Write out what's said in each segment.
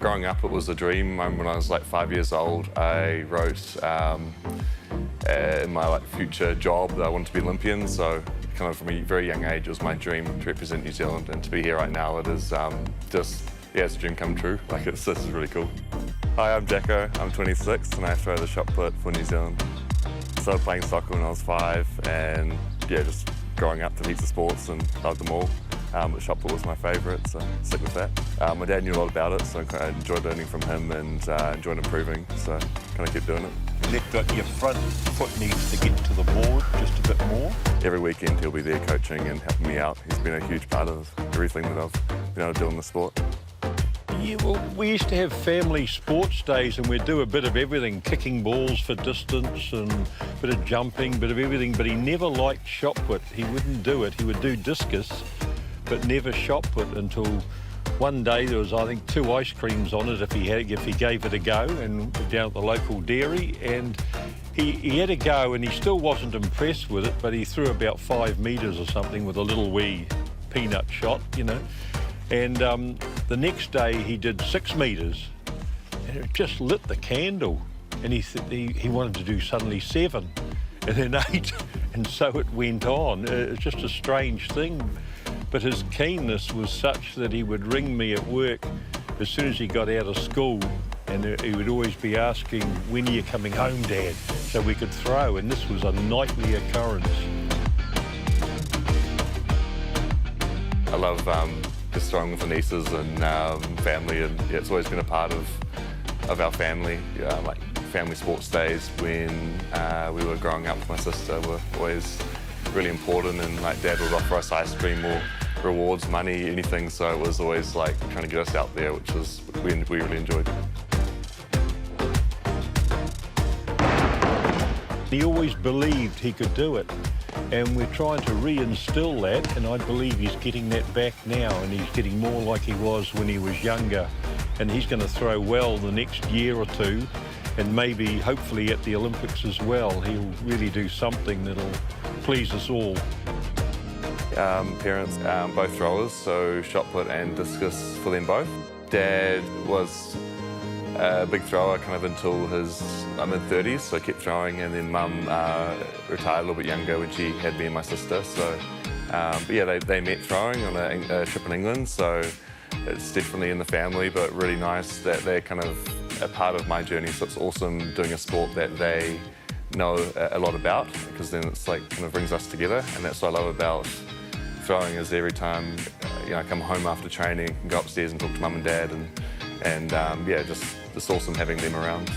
Growing up, it was a dream. When I was like 5 years old, I wrote in my future job that I wanted to be Olympian. So kind of from a very young age, it was my dream to represent New Zealand, and to be here right now, it is it's a dream come true. This is really cool. Hi, I'm Jacko. I'm 26 and I throw the shot put for New Zealand. I started playing soccer when I was 5, and just growing up to heaps of sports and loved them all. But shot put was my favourite, so stick with that. My dad knew a lot about it, so I enjoyed learning from him and enjoyed improving, so kind of kept doing it. Your front foot needs to get to the board just a bit more. Every weekend he'll be there coaching and helping me out. He's been a huge part of everything that I've been able to do in the sport. Yeah, well, we used to have family sports days and we'd do a bit of everything, kicking balls for distance and a bit of jumping, bit of everything, but he never liked shot put. He wouldn't do it. He would do discus, but never shot put until one day there was, I think, 2 ice creams on it if he gave it a go, and down at the local dairy, and he had a go and he still wasn't impressed with it, but he threw about 5 metres or something with a little wee peanut shot, And the next day he did 6 metres and it just lit the candle, and he wanted to do suddenly 7 and then 8, and so it went on. It's just a strange thing. But his keenness was such that he would ring me at work as soon as he got out of school, and he would always be asking, "When are you coming home, Dad?" so we could throw, and this was a nightly occurrence. I love just throwing with the nieces and family, and it's always been a part of our family. Like family sports days when we were growing up with my sister were always really important, and like Dad would offer us ice cream or rewards, money, anything, so it was always like trying to get us out there, which was we really enjoyed. He always believed he could do it, and we're trying to reinstill that, and I believe he's getting that back now, and he's getting more like he was when he was younger, and he's going to throw well the next year or two, and maybe hopefully at the Olympics as well. He'll really do something that'll please us all. Parents, both throwers, so shot put and discus for them both. Dad was a big thrower kind of until his mid-30s, so kept throwing, and then Mum retired a little bit younger when she had me and my sister. So, but yeah, they met throwing on a trip in England, so it's definitely in the family, but really nice that they're kind of a part of my journey. So it's awesome doing a sport that they know a lot about, because then it's like kind of brings us together, and that's what I love about throwing is every time I come home after training and go upstairs and talk to Mum and Dad, and just awesome having them around.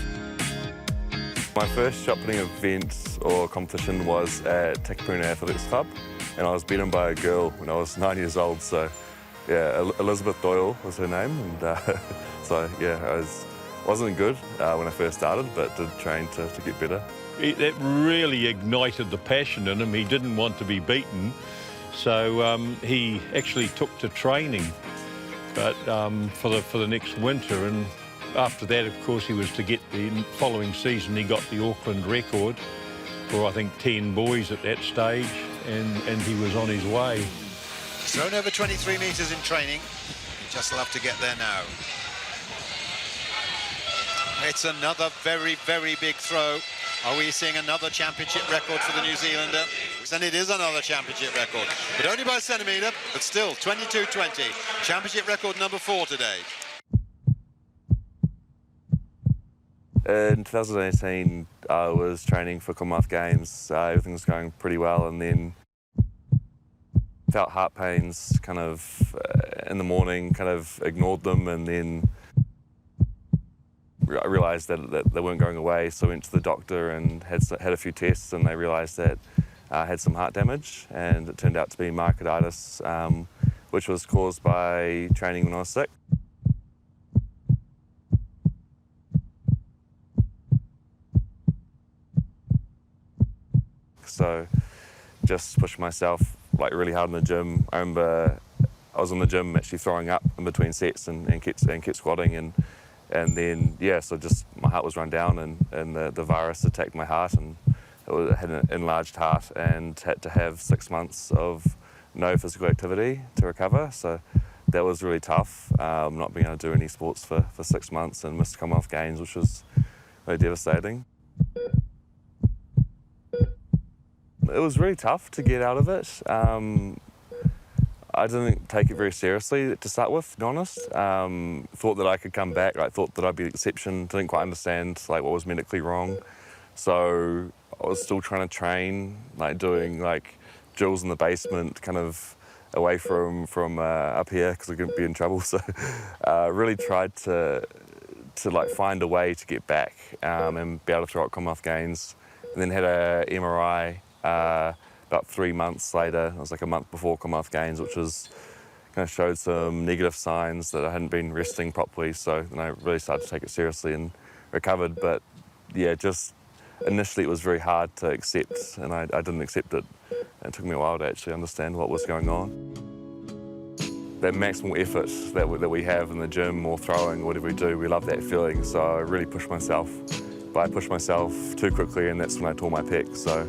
My first shot putting event or competition was at Takapuna Athletics Club, and I was beaten by a girl when I was 9 years old. So yeah, Elizabeth Doyle was her name, and so yeah, I wasn't good when I first started, but did train to get better. That really ignited the passion in him. He didn't want to be beaten, so he actually took to training, but for the next winter. And after that, of course, he was to get the following season. He got the Auckland record for I think 10 boys at that stage, and he was on his way. He's thrown over 23 metres in training. He'd just love to get there now. It's another very, very big throw. Are we seeing another championship record for the New Zealander? And it is another championship record, but only by a centimetre, but still 22.20. Championship record number 4 today. In 2018, I was training for Commonwealth Games. Everything was going pretty well, and then felt heart pains kind of in the morning, kind of ignored them, and then I realised that they weren't going away, so I went to the doctor and had a few tests, and they realised that I had some heart damage, and it turned out to be myocarditis, which was caused by training when I was sick. So just pushed myself like really hard in the gym. I remember I was in the gym actually throwing up in between sets and kept squatting, and then yeah, so just my heart was run down, and the virus attacked my heart, and it had an enlarged heart, and had to have 6 months of no physical activity to recover. So that was really tough, not being able to do any sports for 6 months and missed Commonwealth Games, which was really devastating. It was really tough to get out of it. I didn't take it very seriously to start with, to be honest. Thought that I could come back, thought that I'd be the exception, didn't quite understand what was medically wrong. So I was still trying to train, doing drills in the basement, kind of away from up here because I couldn't be in trouble. So really tried to find a way to get back and be able to throw at Commonwealth Games. And then had a MRI about 3 months later. It was a month before Commonwealth Games, which was kind of showed some negative signs that I hadn't been resting properly. So then I really started to take it seriously and recovered. But yeah, just initially it was very hard to accept, and I didn't accept it. It took me a while to actually understand what was going on. That maximal effort that we have in the gym or throwing or whatever we do, we love that feeling. So I really pushed myself. But I pushed myself too quickly, and that's when I tore my pec. So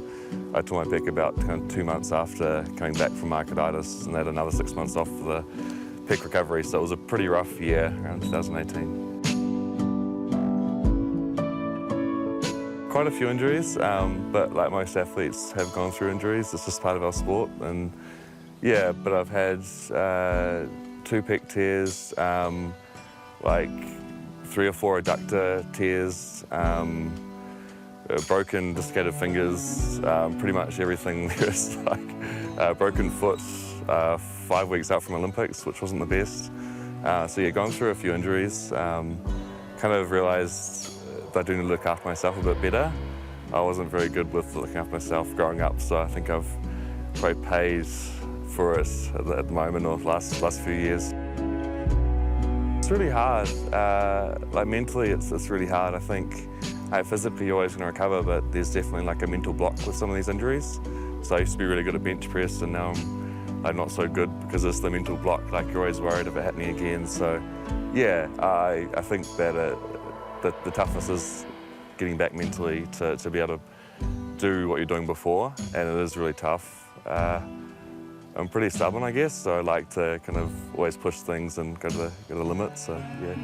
I tore my pec about 2 months after coming back from myocarditis, and had another 6 months off for the pec recovery. So it was a pretty rough year around 2018. Quite a few injuries, but like most athletes have gone through injuries. It's just part of our sport, and yeah, but I've had 2 pec tears, 3 or 4 adductor tears, broken dislocated fingers, pretty much everything there is, broken foot 5 weeks out from Olympics, which wasn't the best. So yeah, going through a few injuries, kind of realised that I do need to look after myself a bit better. I wasn't very good with looking after myself growing up, so I think I've probably paid for it at the moment, or the last few years. It's really hard. Mentally, it's really hard. I think physically you're always going to recover, but there's definitely a mental block with some of these injuries. So I used to be really good at bench press, and now I'm not so good because it's the mental block. You're always worried of it happening again. So yeah, I think that the toughest is getting back mentally to be able to do what you're doing before, and it is really tough. I'm pretty stubborn, I guess, so I like to kind of always push things and go to the limit, so yeah.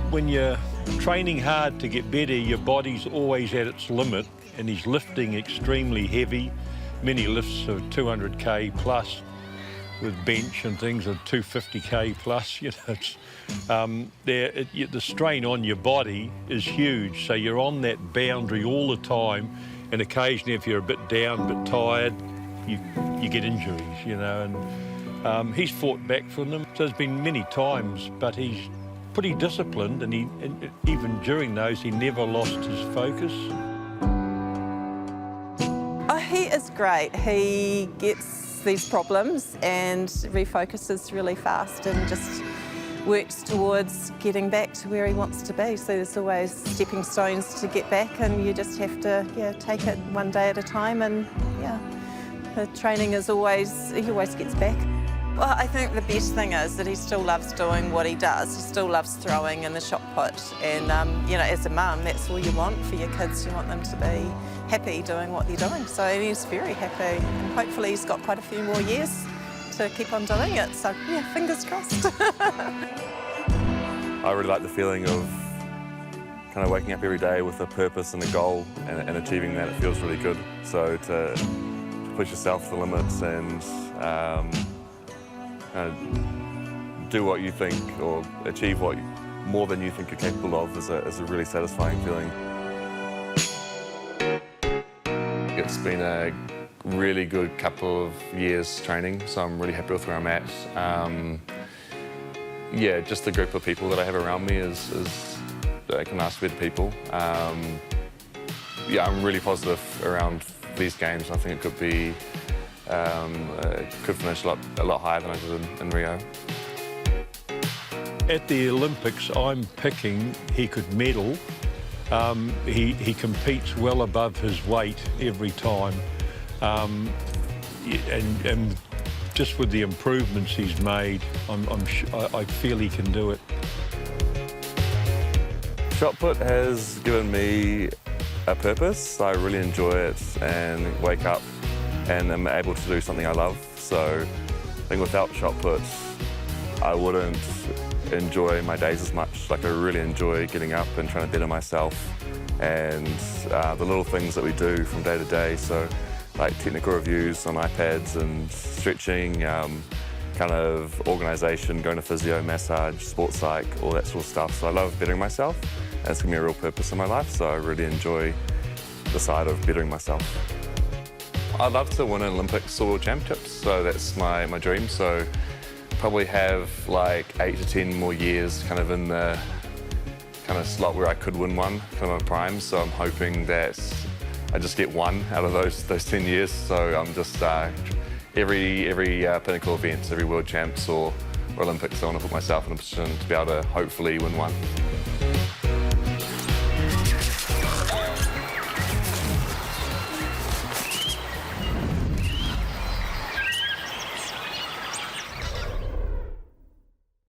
When you're training hard to get better, your body's always at its limit, and he's lifting extremely heavy. Many lifts of 200k plus with bench and things of 250k plus. The strain on your body is huge, so you're on that boundary all the time, and occasionally if you're a bit down, a bit tired, you get injuries, and he's fought back from them. So there's been many times, but he's pretty disciplined, and even during those, he never lost his focus. Oh, he is great. He gets these problems and refocuses really fast and just works towards getting back to where he wants to be. So there's always stepping stones to get back, and you just have to take it one day at a time, and the training is he always gets back. Well, I think the best thing is that he still loves doing what he does. He still loves throwing and the shot put. And, as a mum, that's all you want for your kids. You want them to be happy doing what they're doing. So he's very happy. And hopefully he's got quite a few more years to keep on doing it. So, yeah, fingers crossed. I really like the feeling of kind of waking up every day with a purpose and a goal, and achieving that. It feels really good. So to push yourself to the limits and do what you think, or achieve more than you think you're capable of, is a really satisfying feeling. It's been a really good couple of years training, so I'm really happy with where I'm at. Just the group of people that I have around me is I can ask better people. I'm really positive around these games. I think it could be could finish a lot higher than I did in Rio. At the Olympics, I'm picking he could medal. He competes well above his weight every time, and just with the improvements he's made, I feel he can do it. Shot put has given me a purpose. I really enjoy it and wake up and am able to do something I love. So I think without shot put, I wouldn't enjoy my days as much. Like I really enjoy getting up and trying to better myself and the little things that we do from day to day. So like technical reviews on iPads and stretching, kind of organisation, going to physio, massage, sports psych, all that sort of stuff. So I love bettering myself and it's given me a real purpose in my life. So I really enjoy the side of bettering myself. I'd love to win an Olympics or World Championships, so that's my dream. So probably have like 8 to 10 more years kind of in the kind of slot where I could win one, kind of my prime. So I'm hoping that I just get one out of those 10 years. So I'm just every pinnacle events, every World Champs or Olympics, I want to put myself in a position to be able to hopefully win one.